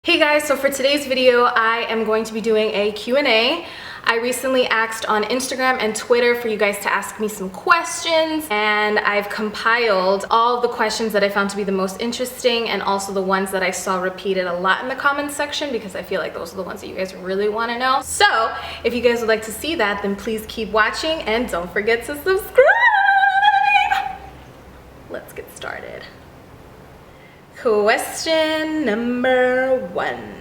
Hey guys, so for today's video, I am going to be doing a Q&A. I recently asked on Instagram and Twitter for you guys to ask me some questions, and I've compiled all of the questions that I found to be the most interesting and also the ones that I saw repeated a lot in the comments section because I feel like those are the ones that you guys really want to know. So if you guys would like to see that, then please keep watching and don't forget to subscribe. Let's get started. Question number 1.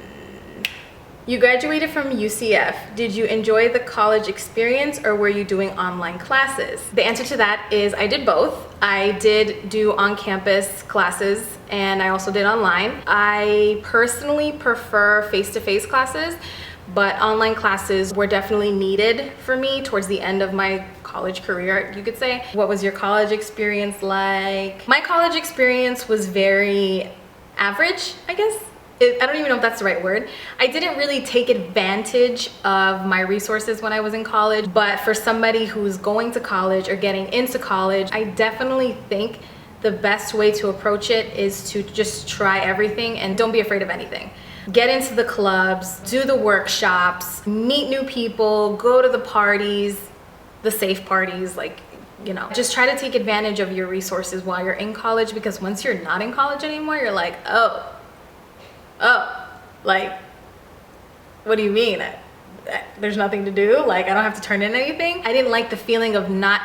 You graduated from UCF. Did you enjoy the college experience or were you doing online classes? The answer to that is I did both. I did do on-campus classes and I also did online. I personally prefer face-to-face classes, but online classes were definitely needed for me towards the end of my college career, you could say. What was your college experience like? My college experience was very average, I guess. I don't even know if that's the right word. I didn't really take advantage of my resources when I was in college, but for somebody who's going to college or getting into college, I definitely think the best way to approach it is to just try everything and don't be afraid of anything. Get into the clubs, do the workshops, meet new people, go to the parties, the safe parties, like, you know, just try to take advantage of your resources while you're in college, because once you're not in college anymore, you're like, oh, like, what do you mean? There's nothing to do? Like, I don't have to turn in anything? I didn't like the feeling of not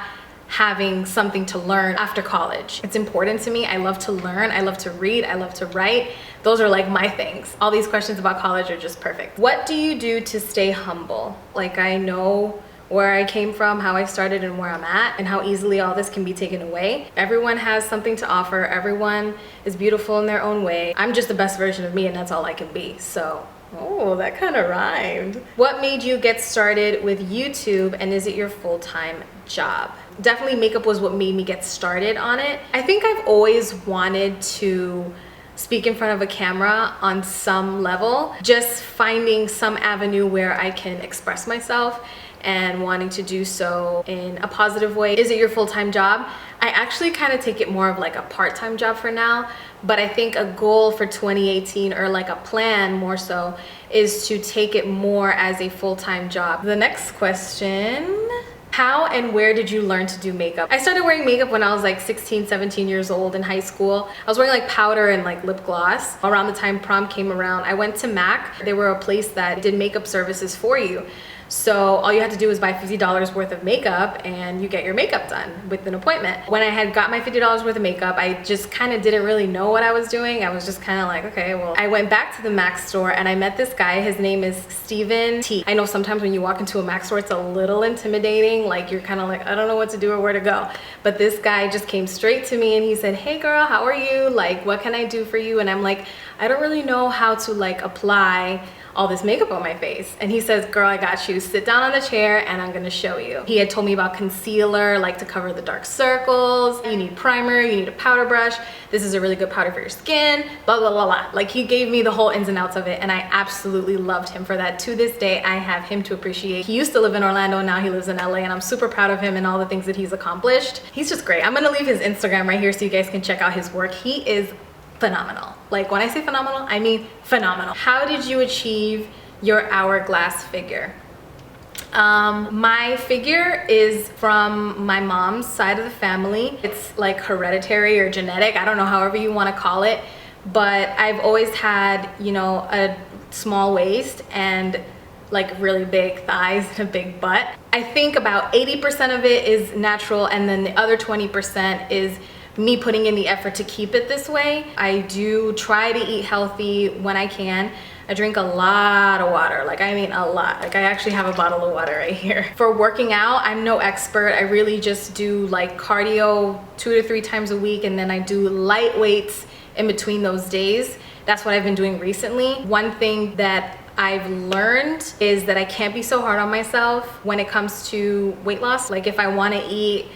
having something to learn after college. It's important to me. I love to learn. I love to read. I love to write. Those are like my things. All these questions about college are just perfect. What do you do to stay humble? Like, I know where I came from, how I started, and where I'm at, and how easily all this can be taken away. Everyone has something to offer. Everyone is beautiful in their own way. I'm just the best version of me, and that's all I can be. So, oh, that kind of rhymed. What made you get started with YouTube, and is it your full-time job? Definitely makeup was what made me get started on it. I think I've always wanted to speak in front of a camera on some level, just finding some avenue where I can express myself and wanting to do so in a positive way. Is it your full-time job? I actually kind of take it more of like a part-time job for now, but I think a goal for 2018, or like a plan more so, is to take it more as a full-time job. The next question: how and where did you learn to do makeup? I started wearing makeup when I was like 16, 17 years old in high school. I was wearing like powder and like lip gloss. Around the time prom came around, I went to MAC. They were a place that did makeup services for you. So all you had to do was buy $50 worth of makeup and you get your makeup done with an appointment. When I had got my $50 worth of makeup, I just kind of didn't really know what I was doing. I was just kind of like, okay, well, I went back to the MAC store and I met this guy. His name is Steven T. I know sometimes when you walk into a MAC store, it's a little intimidating. Like, you're kind of like, I don't know what to do or where to go. But this guy just came straight to me and he said, hey girl, how are you? Like, what can I do for you? And I'm like, I don't really know how to like apply all this makeup on my face. And he says, girl, I got you. Sit down on the chair and I'm gonna show you. He had told me about concealer, like to cover the dark circles. You need primer, you need a powder brush. This is a really good powder for your skin, blah, blah, blah, blah. Like, he gave me the whole ins and outs of it, and I absolutely loved him for that. To this day, I have him to appreciate. He used to live in Orlando and now he lives in LA, and I'm super proud of him and all the things that he's accomplished. He's just great. I'm gonna leave his Instagram right here so you guys can check out his work. He is phenomenal. Like, when I say phenomenal, I mean phenomenal. How did you achieve your hourglass figure? My figure is from my mom's side of the family. It's like hereditary or genetic. I don't know, however you want to call it. But I've always had, you know, a small waist and like really big thighs and a big butt. I think about 80% of it is natural, and then the other 20% is me putting in the effort to keep it this way. I do try to eat healthy when I can. I drink a lot of water, like, I mean a lot. Like, I actually have a bottle of water right here. For working out, I'm no expert. I really just do like cardio 2 to 3 times a week, and then I do light weights in between those days. That's what I've been doing recently. One thing that I've learned is that I can't be so hard on myself when it comes to weight loss. Like, if I want to eat,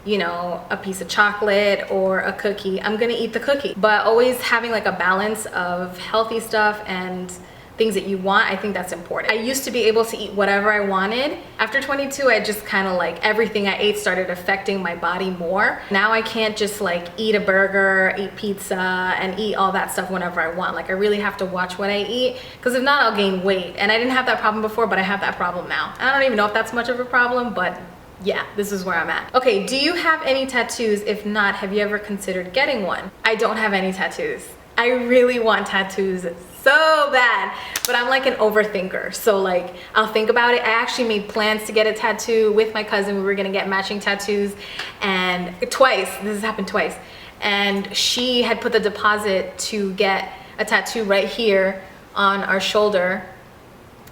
you know, a piece of chocolate or a cookie, I'm gonna eat the cookie. But always having like a balance of healthy stuff and things that you want, I think that's important. I used to be able to eat whatever I wanted. After 22, I just kind of like everything I ate started affecting my body more. Now I can't just like eat a burger, eat pizza, and eat all that stuff whenever I want. Like I really have to watch what I eat, because if not, I'll gain weight. And I didn't have that problem before, but I have that problem now. I don't even know if that's much of a problem, but yeah, this is where I'm at. Okay, do you have any tattoos? If not, have you ever considered getting one? I don't have any tattoos. I really want tattoos so bad, but I'm like an overthinker. So like, I'll think about it. I actually made plans to get a tattoo with my cousin. We were gonna get matching tattoos, and twice, this has happened twice. And she had put the deposit to get a tattoo right here on our shoulder,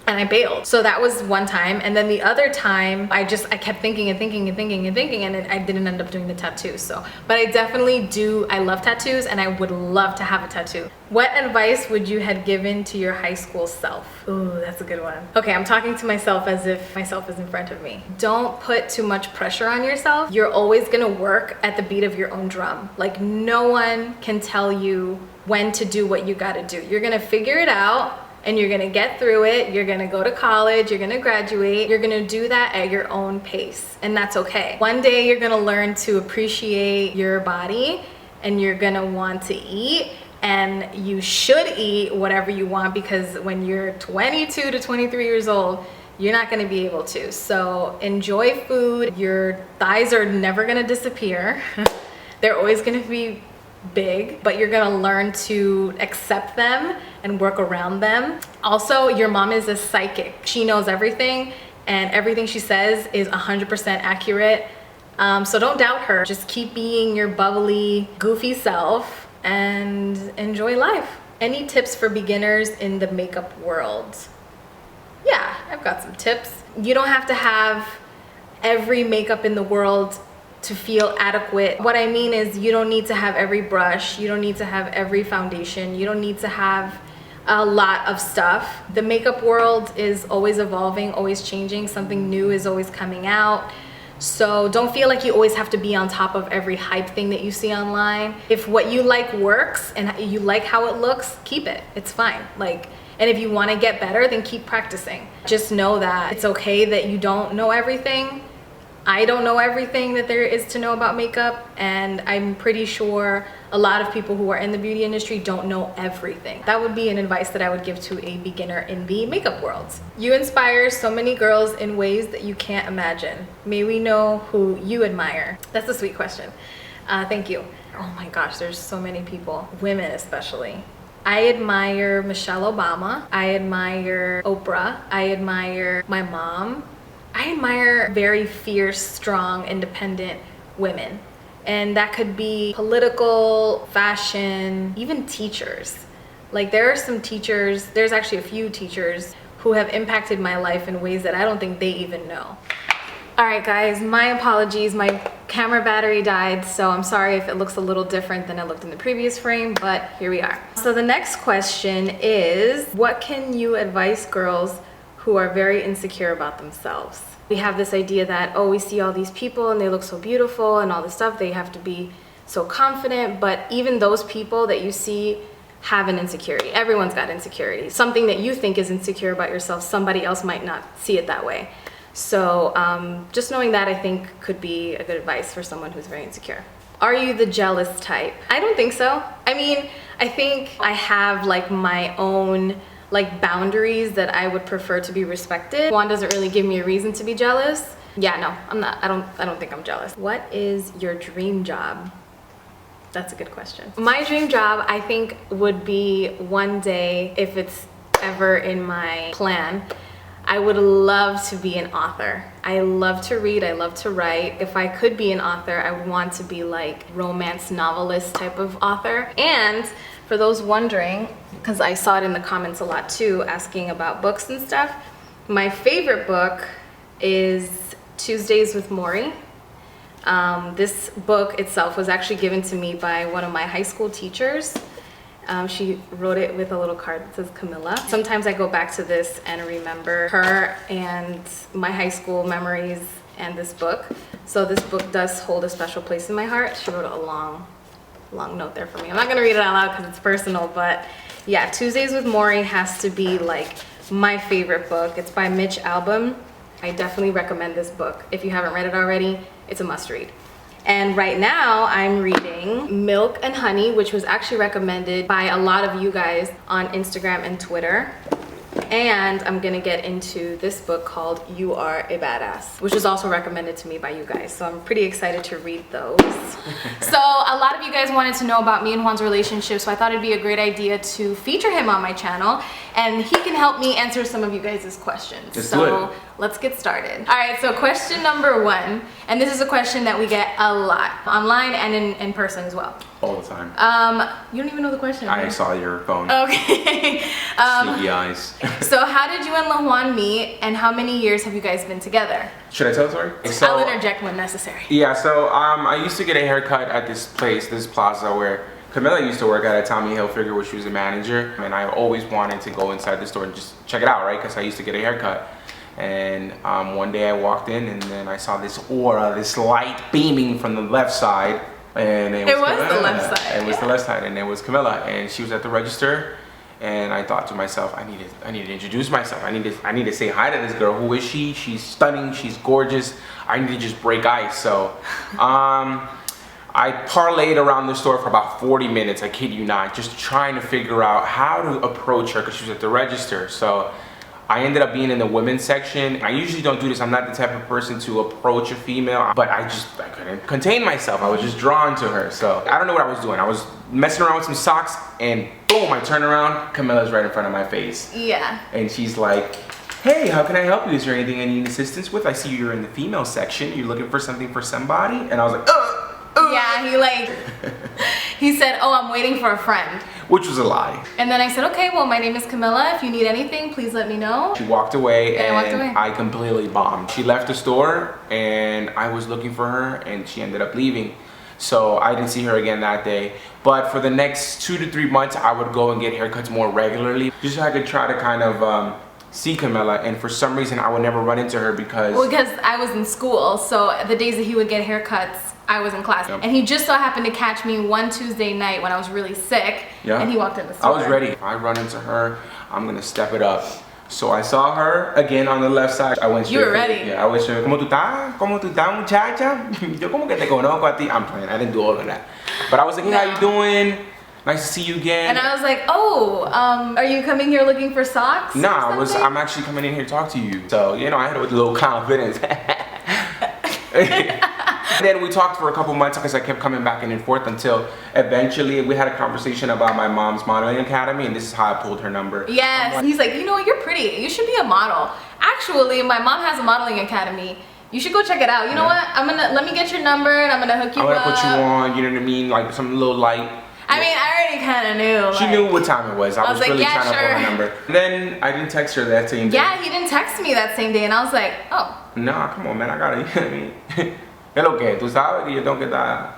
and I bailed. So that was one time. And then the other time, I kept thinking and thinking and thinking and thinking, and I didn't end up doing the tattoo. So, but I definitely do, I love tattoos, and I would love to have a tattoo. What advice would you have given to your high school self? Ooh, that's a good one. Okay, I'm talking to myself as if myself is in front of me. Don't put too much pressure on yourself. You're always gonna work at the beat of your own drum. Like no one can tell you when to do what you gotta do. You're gonna figure it out, and you're gonna get through it. You're gonna go to college, you're gonna graduate, you're gonna do that at your own pace, and that's okay. One day you're gonna learn to appreciate your body, and you're gonna want to eat, and you should eat whatever you want, because when you're 22 to 23 years old, you're not gonna be able to. So enjoy food. Your thighs are never gonna disappear. They're always gonna be big, but you're gonna learn to accept them and work around them. Also, your mom is a psychic. She knows everything, and everything she says is 100% accurate. So don't doubt her. Just keep being your bubbly, goofy self and enjoy life. Any tips for beginners in the makeup world? Yeah, I've got some tips. You don't have to have every makeup in the world to feel adequate. What I mean is, you don't need to have every brush, you don't need to have every foundation, you don't need to have a lot of stuff. The makeup world is always evolving, always changing. Something new is always coming out. So don't feel like you always have to be on top of every hype thing that you see online. If what you like works and you like how it looks, keep it. It's fine. Like, and if you want to get better, then keep practicing. Just know that it's okay that you don't know everything. I don't know everything that there is to know about makeup, and I'm pretty sure a lot of people who are in the beauty industry don't know everything. That would be an advice that I would give to a beginner in the makeup world. You inspire so many girls in ways that you can't imagine. May we know who you admire? That's a sweet question. Thank you. Oh my gosh, there's so many people, women especially. I admire Michelle Obama. I admire Oprah. I admire my mom. I admire very fierce, strong, independent women. And that could be political, fashion, even teachers. Like there are some teachers, there's actually a few teachers who have impacted my life in ways that I don't think they even know. All right guys, my apologies, my camera battery died, so I'm sorry if it looks a little different than it looked in the previous frame, but here we are. So the next question is, what can you advise girls who are very insecure about themselves? We have this idea that, oh, we see all these people and they look so beautiful and all this stuff, they have to be so confident, but even those people that you see have an insecurity. Everyone's got insecurity. Something that you think is insecure about yourself, somebody else might not see it that way. So just knowing that, I think, could be a good advice for someone who's very insecure. Are you the jealous type? I don't think so. I mean, I think I have like my own like boundaries that I would prefer to be respected. Juan doesn't really give me a reason to be jealous. Yeah, no, I'm not. I don't think I'm jealous. What is your dream job? That's a good question. My dream job, I think, would be one day, if it's ever in my plan, I would love to be an author. I love to read, I love to write. If I could be an author, I would want to be like romance novelist type of author. And for those wondering, because I saw it in the comments a lot too, asking about books and stuff, my favorite book is Tuesdays with Morrie. This book itself was actually given to me by one of my high school teachers. She wrote it with a little card that says Camilla. Sometimes I go back to this and remember her and my high school memories and this book. So this book does hold a special place in my heart. She wrote a long note there for me. I'm not gonna read it out loud because it's personal, but Yeah, Tuesdays with Maury has to be like my favorite book. It's by Mitch Albom. I definitely recommend this book. If you haven't read it already, it's a must read. And right now I'm reading Milk and Honey, which was actually recommended by a lot of you guys on Instagram and Twitter. And I'm gonna get into this book called You Are a Badass, which was also recommended to me by you guys. So I'm pretty excited to read those. So a lot of you guys wanted to know about me and Juan's relationship, so I thought it'd be a great idea to feature him on my channel, and he can help me answer some of you guys' questions. So let's get started. All right, so question number 1, and this is a question that we get a lot, online and in person as well. All the time. You don't even know the question. I saw your phone. Okay. Sneaky eyes. So how did you and LaJuan meet, and how many years have you guys been together? Should I tell the story? I'll interject when necessary. Yeah, so I used to get a haircut at this place, this plaza where Camila used to work at Tommy Hilfiger, where she was a manager, and I always wanted to go inside the store and just check it out, right? Because I used to get a haircut. And one day I walked in, and then I saw this aura, this light beaming from the left side. And it was the left side. It was the left side, and it was Camila, and she was at the register. And I thought to myself, I need to introduce myself. I need to say hi to this girl. Who is she? She's stunning. She's gorgeous. I need to just break ice. So, I parlayed around the store for about 40 minutes. I kid you not, just trying to figure out how to approach her because she was at the register. So I ended up being in the women's section. I usually don't do this. I'm not the type of person to approach a female, but I couldn't contain myself. I was just drawn to her. So I don't know what I was doing. I was messing around with some socks, and boom, I turn around, Camila's right in front of my face. Yeah. And she's like, hey, how can I help you? Is there anything I need assistance with? I see you're in the female section. You're looking for something for somebody? And I was like, Yeah, he said, oh, I'm waiting for a friend. Which was a lie. And then I said, okay, well, my name is Camila. If you need anything, please let me know. She walked away, and I completely bombed. She left the store, and I was looking for her, and she ended up leaving. So I didn't see her again that day. But for the next 2 to 3 months, I would go and get haircuts more regularly, just so I could try to kind of see Camila. And for some reason, I would never run into her because I was in school. So the days that he would get haircuts, I was in class. Yep. And he just so happened to catch me one Tuesday night when I was really sick. Yeah. And he walked in the store. I was ready. If I run into her, I'm gonna step it up. So I saw her again on the left side. I went straight. You were ready. Yeah, I went straight. ¿Cómo tú estás? ¿Cómo tú estás, muchacha? Yo como que te conozco a ti. I'm playing. I didn't do all of that. But I was like, hey, how you doing? Nice to see you again. And I was like, oh, are you coming here looking for socks? No, I'm actually coming in here to talk to you. So, you know, I had it with a little confidence. And then we talked for a couple months because I kept coming back and forth until eventually we had a conversation about my mom's modeling academy, and this is how I pulled her number. Yes, like, he's like, you know what, you're pretty. You should be a model. Actually, my mom has a modeling academy. You should go check it out. You know what? Let me get your number and I'm gonna hook you up. I'm gonna put you on, you know what I mean? Like some little light. I mean, I already kind of knew. She knew what time it was. I was like, really trying to pull her number. And then I didn't text her that same day. Yeah, he didn't text me that same day, and I was like, oh. Nah, come on, man. I gotta, you know what I mean? Hello, que tú sabes que yo tengo que dar.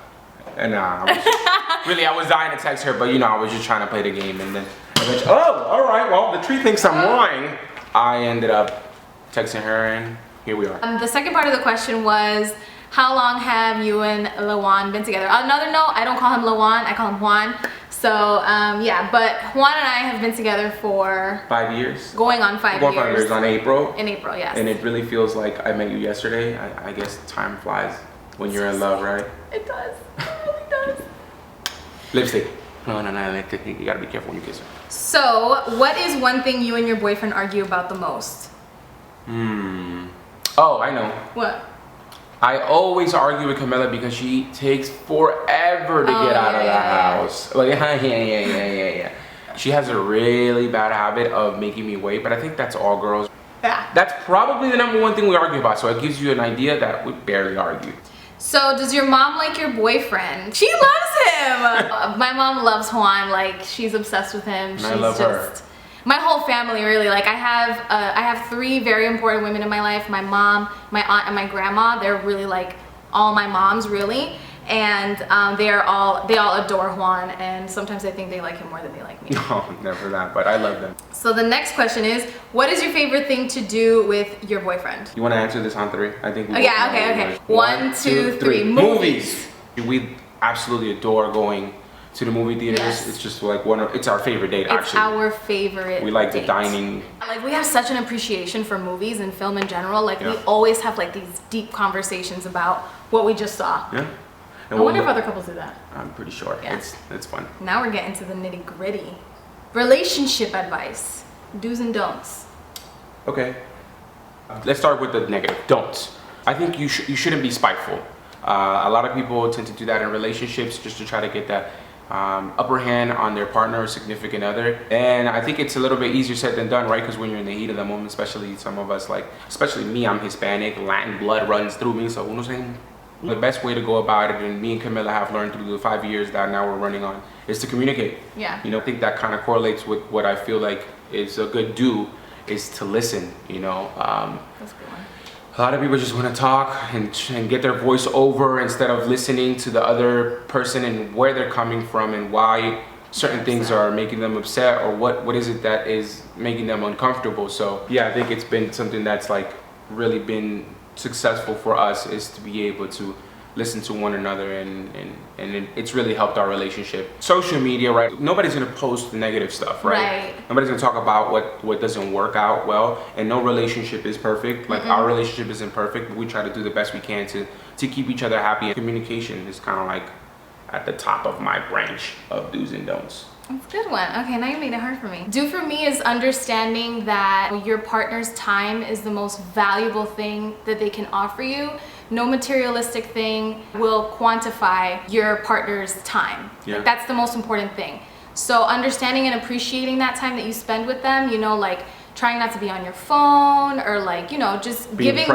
And I was dying to text her, but you know, I was just trying to play the game. And then eventually, oh, all right. Well, the tree thinks I'm lying. I ended up texting her, and here we are. The second part of the question was, how long have you and LaJuan been together? Another note, I don't call him LaJuan, I call him Juan. So yeah, but Juan and I have been together for 5 years. Going on 5 years. Going 5 years on April. In April, yes. And it really feels like I met you yesterday. I guess time flies when you're in love, right? It does. It really does. Lipstick. No, lipstick. You gotta be careful when you kiss her. So, what is one thing you and your boyfriend argue about the most? Oh, I know. What? I always argue with Camila because she takes forever to get out of the house. Like, yeah. She has a really bad habit of making me wait, but I think that's all girls. Yeah. That's probably the #1 thing we argue about, so it gives you an idea that we barely argue. So, does your mom like your boyfriend? She loves him! My mom loves Juan, like, she's obsessed with him. I love her. My whole family, really. Like, I have 3 very important women in my life. My mom, my aunt, and my grandma. They're really like all my moms, really. And they all adore Juan, and sometimes I think they like him more than they like me. No, never that, but I love them. So the next question is, what is your favorite thing to do with your boyfriend? You want to answer this on 3? I think we yeah, okay. 1, 2, 3. Movies. We absolutely adore going to the movie theaters. Yes. It's just like it's our favorite date, It's actually. our favorite We like date. the dining. Like, we have such an appreciation for movies and film in general. Like, we Yeah. always have like these deep conversations about what we just saw. Yeah. I wonder if other couples do that. I'm pretty sure. Yeah. It's fun. Now we're getting to the nitty gritty. Relationship advice, do's and don'ts. Okay. Let's start with the negative. Don'ts. I think you shouldn't be spiteful. A lot of people tend to do that in relationships just to try to get that upper hand on their partner or significant other. And I think it's a little bit easier said than done, right? Because when you're in the heat of the moment, especially some of us, like, especially me, I'm Hispanic, Latin blood runs through me. So, the best way to go about it, and me and Camila have learned through the 5 years that now we're running on, is to communicate. Yeah. I think that kind of correlates with what I feel like is a good do, is to listen, That's a good one. A lot of people just want to talk and get their voice over instead of listening to the other person and where they're coming from and why certain things are making them upset, or what is it that is making them uncomfortable. So yeah, I think it's been something that's like really been successful for us, is to be able to listen to one another, and it's really helped our relationship. Social media, right? Nobody's gonna post the negative stuff, right? Nobody's gonna talk about what doesn't work out well, and no relationship is perfect. Like, our relationship isn't perfect, but we try to do the best we can to keep each other happy. And communication is kind of like at the top of my branch of do's and don'ts. That's a good one. Okay, now you made it hard for me. Do for me is understanding that your partner's time is the most valuable thing that they can offer you. No materialistic thing will quantify your partner's time. Yeah. Like, that's the most important thing. So understanding and appreciating that time that you spend with them, like trying not to be on your phone, or like, just being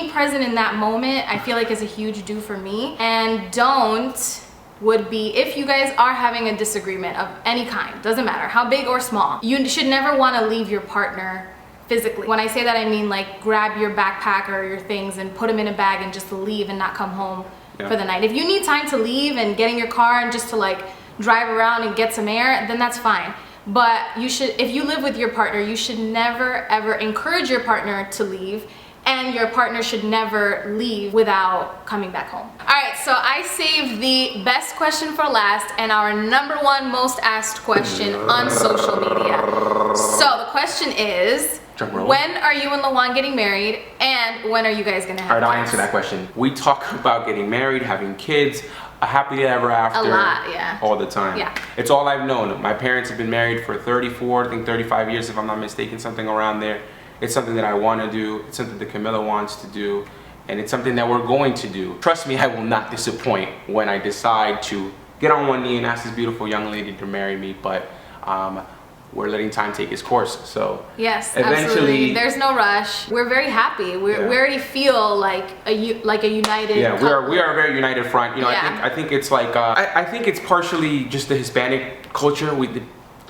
present in that moment, I feel like is a huge do for me. And don't would be, if you guys are having a disagreement of any kind, doesn't matter how big or small, you should never want to leave your partner physically. When I say that, I mean like grab your backpack or your things and put them in a bag and just leave and not come home for the night. If you need time to leave and get in your car and just to like drive around and get some air, then that's fine. But you should, if you live with your partner, you should never ever encourage your partner to leave, and your partner should never leave without coming back home. All right, so I saved the best question for last, and our #1 most asked question on social media. So the question is, when are you and Lawan getting married, and when are you guys gonna have kids? All right, I'll kids? answer that question. We talk about getting married, having kids, a happily ever after. A lot, yeah. All the time. Yeah. It's all I've known. My parents have been married for 34, I think 35 years, if I'm not mistaken, something around there. It's something that I want to do. It's something that Camila wants to do. And it's something that we're going to do. Trust me, I will not disappoint when I decide to get on one knee and ask this beautiful young lady to marry me. But we're letting time take its course. So yes, eventually, absolutely. There's no rush. We're very happy. We already feel like a united. Yeah, couple. we are a very united front. I think it's like I think it's partially just the Hispanic culture.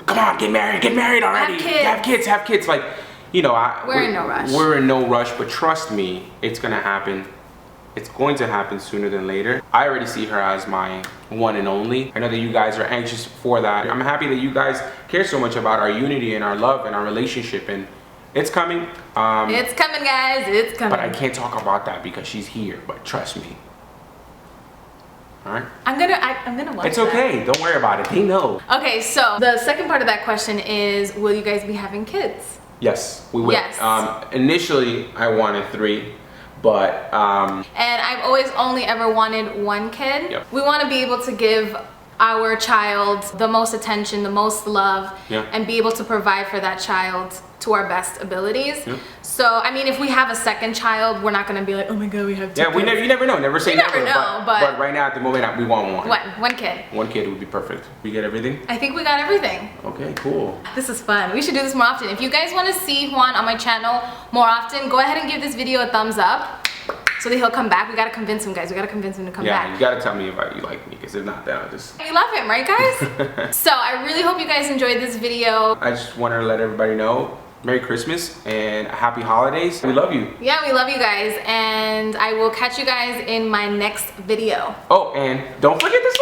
Come on, get married already. Have kids. Like, we're in no rush. We're in no rush, but trust me, it's gonna happen. It's going to happen sooner than later. I already see her as my one and only. I know that you guys are anxious for that. I'm happy that you guys care so much about our unity and our love and our relationship, and it's coming. It's coming, guys. It's coming. But I can't talk about that because she's here. But trust me. All right. I'm gonna watch. It's okay. Don't worry about it. They know. Okay, so the second part of that question is, will you guys be having kids? Yes, we will. Yes. Initially, I wanted 3, but and I've always only ever wanted 1 kid. Yep. We want to be able to give our child the most attention, the most love, and be able to provide for that child to our best abilities. So, I mean, if we have a second child, we're not going to be like, oh my God, we have 2 kids. You never know. Never say never. But right now, at the moment, we want 1. One kid. 1 kid would be perfect. We get everything? I think we got everything. Okay, cool. This is fun. We should do this more often. If you guys want to see Juan on my channel more often, go ahead and give this video a thumbs up so that he'll come back. We got to convince him, guys. We got to convince him to come back. Yeah, you got to tell me if you like me, because if not, then I'll just... We love him, right, guys? So I really hope you guys enjoyed this video. I just want to let everybody know, Merry Christmas and happy holidays. We love you. Yeah, we love you guys, and I will catch you guys in my next video. Oh, and don't forget to